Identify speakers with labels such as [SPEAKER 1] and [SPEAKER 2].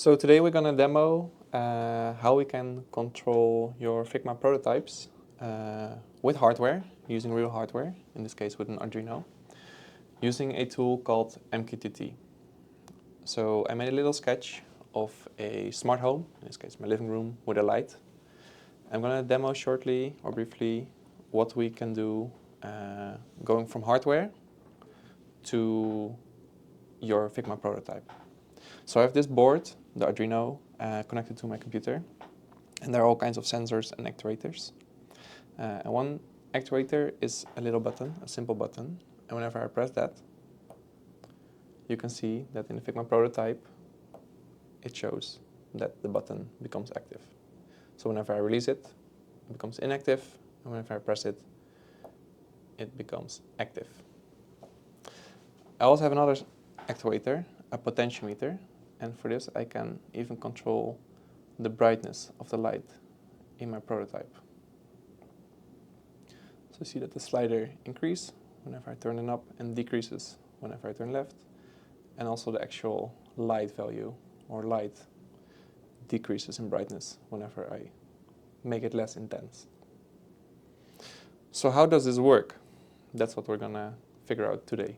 [SPEAKER 1] So today we're going to demo how we can control your Figma prototypes with hardware, using real hardware, in this case with an Arduino, using a tool called MQTT. So I made a little sketch of a smart home, in this case my living room, with a light. I'm going to demo shortly or briefly what we can do going from hardware to your Figma prototype. So I have this board, the Arduino, connected to my computer, and there are all kinds of sensors and actuators. And one actuator is a little button, a simple button, and whenever I press that, you can see that in the Figma prototype, it shows that the button becomes active. So whenever I release it, it becomes inactive, and whenever I press it, it becomes active. I also have another actuator, a potentiometer, and for this I can even control the brightness of the light in my prototype. So you see that the slider increases whenever I turn it up and decreases whenever I turn left, and also the actual light value or light decreases in brightness whenever I make it less intense. So how does this work? That's what we're gonna figure out today.